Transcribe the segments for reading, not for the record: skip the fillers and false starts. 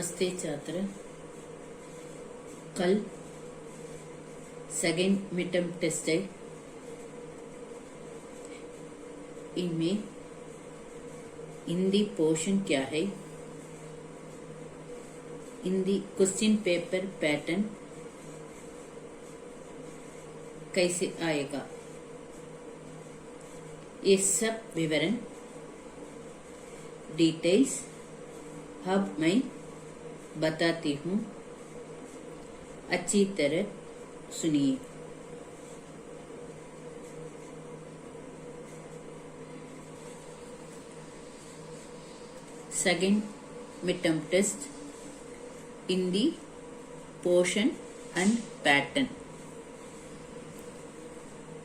नमस्ते छात्र। कल सेकेंड मिड टर्म टेस्ट है। इनमें हिंदी पोर्शन क्या है, हिंदी क्वेश्चन पेपर पैटर्न कैसे आएगा, ये सब विवरण डिटेल्स अब मैं बताती हूँ, अच्छी तरह सुनिए। Second mid term test Hindi portion and pattern.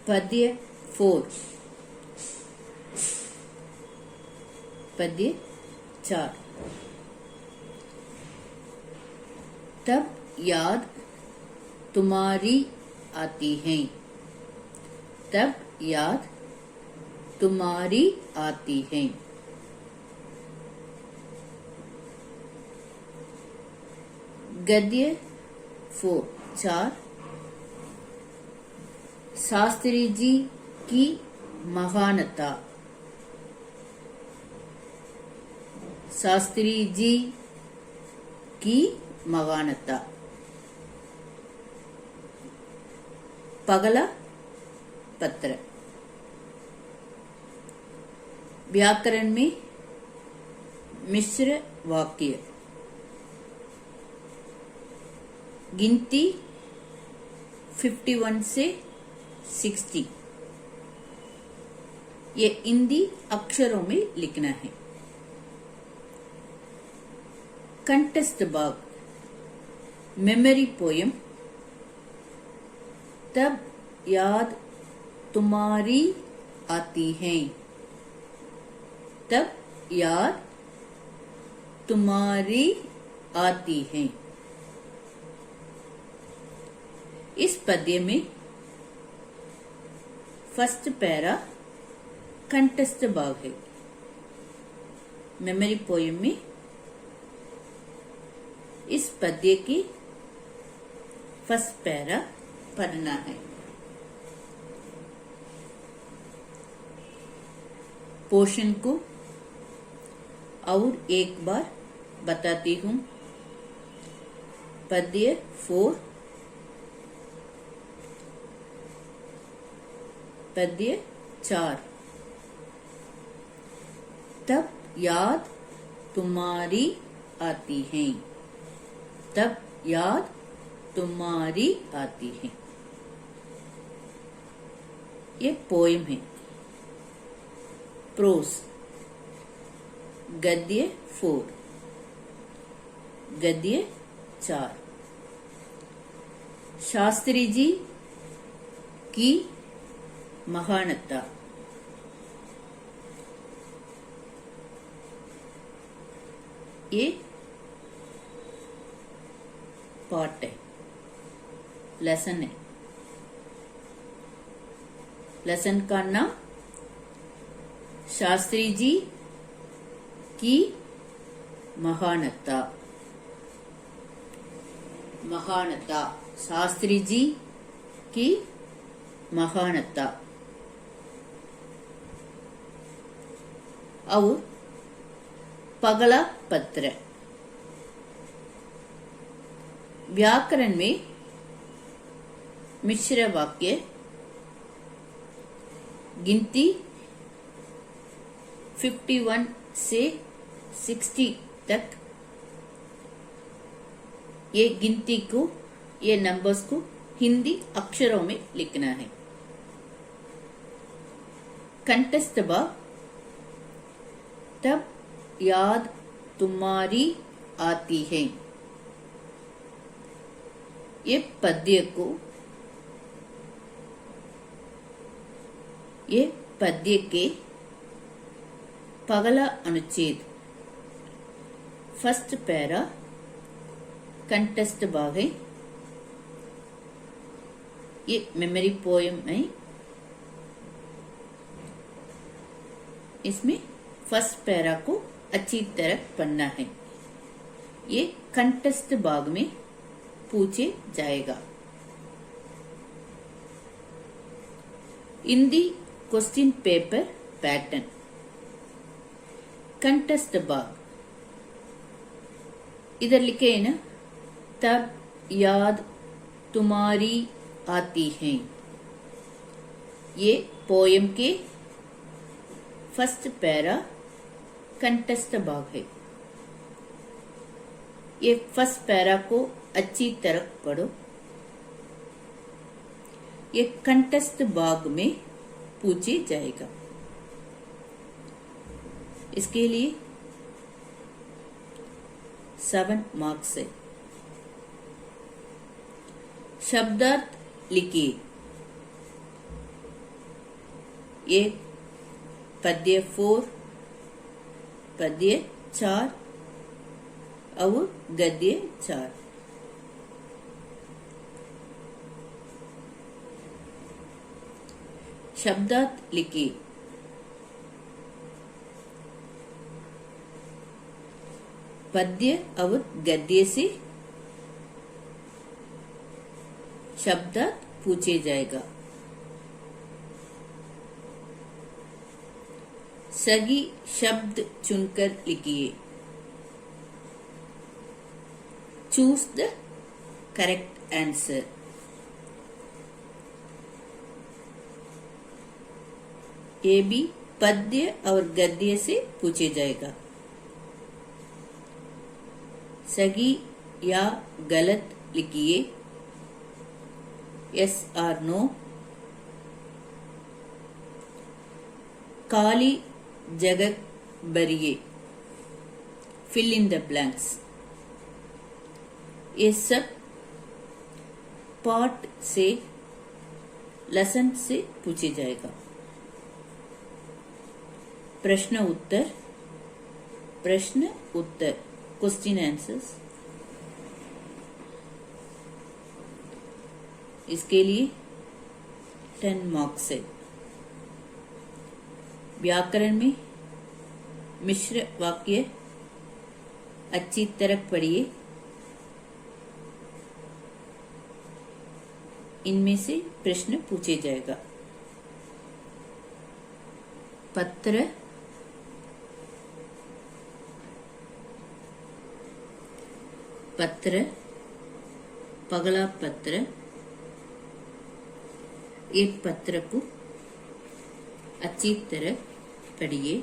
पद्य 4, पद्य 4। तब याद तुम्हारी आती है, तब याद तुम्हारी आती है। गद्य 4। शास्त्री जी की महानता, शास्त्री जी की महानता। पगला पत्र। व्याकरण में मिश्र वाक्य। गिनती 51 से 60, ये हिंदी अक्षरों में लिखना है। कंटेस्ट भाग मेमोरी पोयम। तब याद तुम्हारी आती है, तब याद तुम्हारी आती है। इस पद्य में फर्स्ट पैरा कंटेस्ट भाग है। मेमोरी पोयम में इस पद्य की फर्स्ट पैरा पढ़ना है। पोर्शन को और एक बार बताती हूँ। पद्य 4, पद्य 4। तब याद तुम्हारी आती है, तब याद तुम्हारी आती है। ये पोयम है। प्रोस। गद्य 4, गद्य 4। शास्त्री जी की महानता। ये पार्ट है, लेसन है। लेसन का नाम शास्त्री जी की महानता। महानता, शास्त्री जी की महानता। और पगला पत्र। व्याकरण में मिश्र वाक्य। गिनती 51 से 60 तक, ये गिनती को, ये नंबर्स को हिंदी अक्षरों में लिखना है। कंटेस्ट भाग। तब याद तुम्हारी आती है। ये पद्य को, ये पद्य के पगला अनुच्छेद फर्स्ट पैरा कंटेस्ट भाग है। ये मेमोरी पोयम है। इसमें फर्स्ट पैरा को अच्छी तरह पढ़ना है। ये कंटेस्ट भाग में पूछे जाएगा। Hindi question paper pattern. Contest भाग इधर लिखे है ना, तब याद तुम्हारी आती है। ये पोयम के फर्स्ट पैरा कंटेस्ट भाग है। ये फर्स्ट पैरा को अच्छी तरह पढ़ो। ये कंटेस्ट भाग में पूछे जाएगा। इसके लिए 7 मार्क्स है। शब्दार्थ लिखिए। ये पद्य 4, पद्य 4 और गद्य 4। शब्दार्थ लिखिए। पद्य और गद्य से शब्दार्थ पूछे जाएगा। सही शब्द चुनकर लिखिए। Choose the correct answer. ये भी पद्य और गद्य से पूछे जाएगा। सही या गलत लिखिए। यस और नो। खाली जगह भरिए। Fill in the blanks. ये सब पाठ से, लेसन से पूछे जाएगा। प्रश्न उत्तर, प्रश्न उत्तर, क्वेश्चन आंसर्स। इसके लिए 10 मार्क्स है। व्याकरण में मिश्र वाक्य अच्छी तरह पढ़िए। इनमें से प्रश्न पूछे जाएगा। पत्र, पत्र, पगला पत्र। एक पत्र को अच्छी तरह पढ़िए।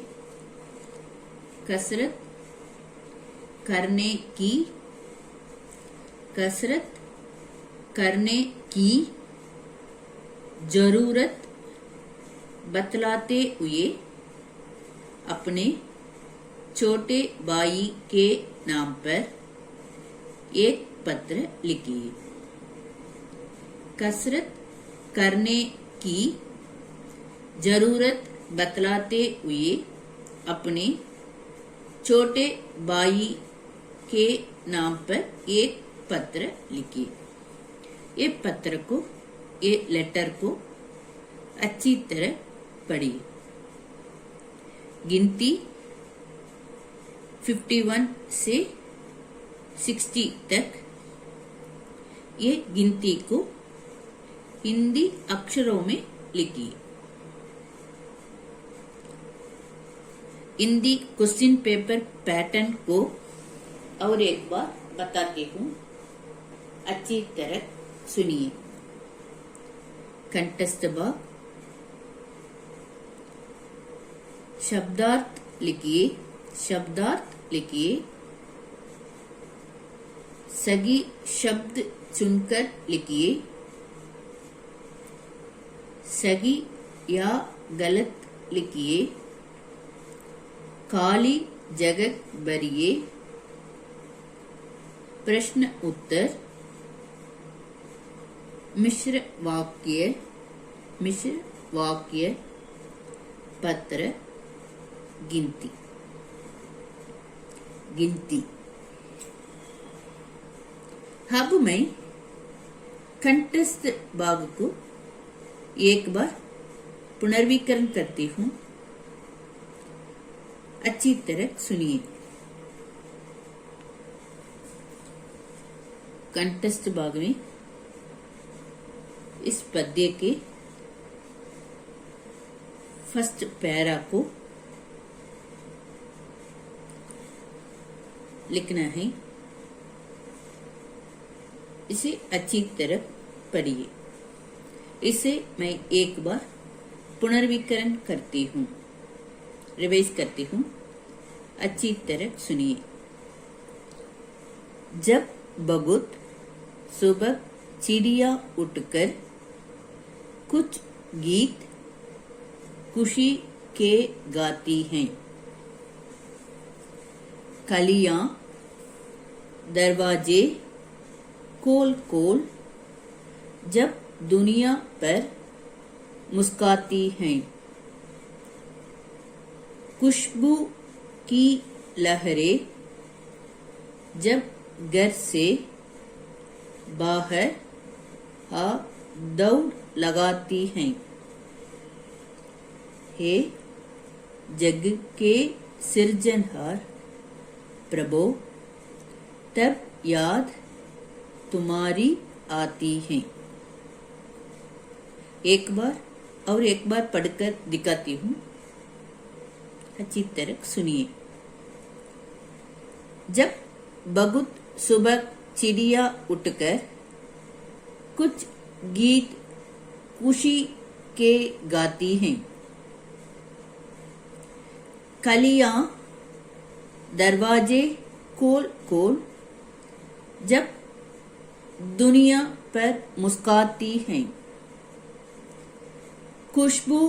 कसरत करने की, कसरत करने की जरूरत बतलाते हुए अपने छोटे भाई के नाम पर एक पत्र लिखिए। कसरत करने की जरूरत बतलाते हुए अपने छोटे भाई के नाम पर एक पत्र लिखिए। ये पत्र को, ये लेटर को अच्छी तरह पढ़िए। गिनती 51 से 60 तक। ये गिनती को हिंदी अक्षरों में लिखिए। हिंदी क्वेश्चन पेपर पैटर्न को और एक बार बताती हूँ, अच्छी तरह सुनिए। कंटेस्ट भाग। शब्दार्थ लिखिए। शब्दार्थ लिखिए। सही शब्द चुनकर लिखिए। सही या गलत लिखिए। खाली जगह भरिए। प्रश्न उत्तर। मिश्र वाक्य, मिश्र वाक्य, पत्र, गिनती। गिनती। अब मैं कंटेस्ट भाग को एक बार पुनर्वीकरण करती हूँ, अच्छी तरह सुनिए। कंटेस्ट भाग में इस पद्य के फर्स्ट पैरा को लिखना है। इसे अच्छी तरह पढ़िए। इसे मैं एक बार पुनर्विकरण करती हूँ, रिवाइज करती हूँ, अच्छी तरह सुनिए। जब बगुत सुबह चिड़िया उठकर कुछ गीत खुशी के गाती हैं, कलियां दरवाजे खोल खोल जब दुनिया पर मुस्काती हैं, खुशबू की लहरें जब घर से बाहर आ दौड़ लगाती हैं, हे जग के सृजनहार प्रभो, तब याद तुम्हारी आती है। एक बार पढ़कर दिखाती हूँ, अच्छी तरह सुनिए। जब बगुत सुबह चिड़िया उठकर कुछ गीत खुशी के गाती हैं, कलियां दरवाजे खोल खोल जब दुनिया पर मुस्काती हैं, खुशबू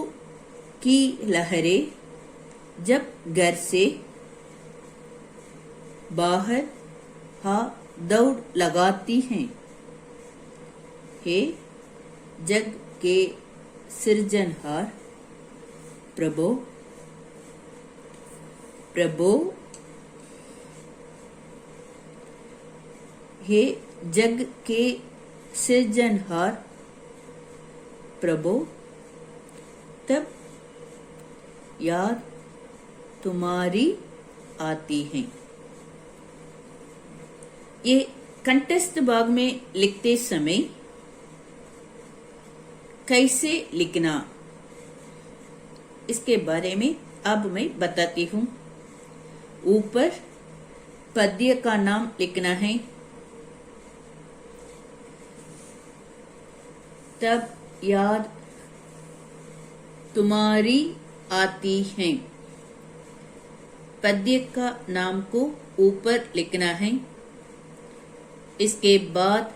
की लहरें जब घर से बाहर दौड़ लगाती हैं, हे जग के सृजनहार प्रभो प्रभो, हे जग के सृजनहार प्रभो, तब याद तुम्हारी आती है। ये कंटेस्ट भाग में लिखते समय कैसे लिखना, इसके बारे में अब मैं बताती हूँ। ऊपर पद्य का नाम लिखना है, तब याद तुम्हारी आती है। पद्य का नाम को ऊपर लिखना है। इसके बाद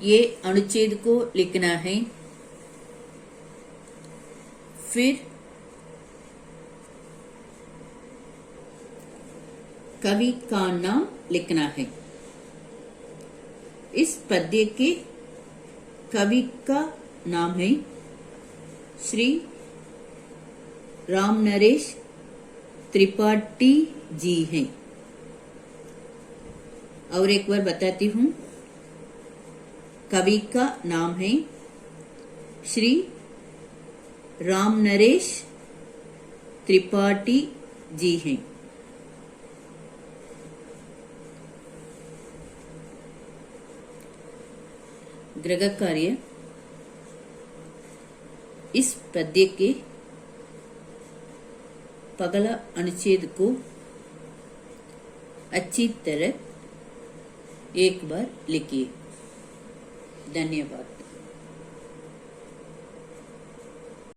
ये अनुच्छेद को लिखना है। फिर कवि का नाम लिखना है। इस पद्य के कवि का नाम है श्री राम नरेश त्रिपाठी जी हैं। और एक बार बताती हूँ, कवि का नाम है श्री राम नरेश त्रिपाठी जी हैं। गृह कार्य, इस पद्य के पगला अनुच्छेद को अच्छी तरह एक बार लिखिए। धन्यवाद।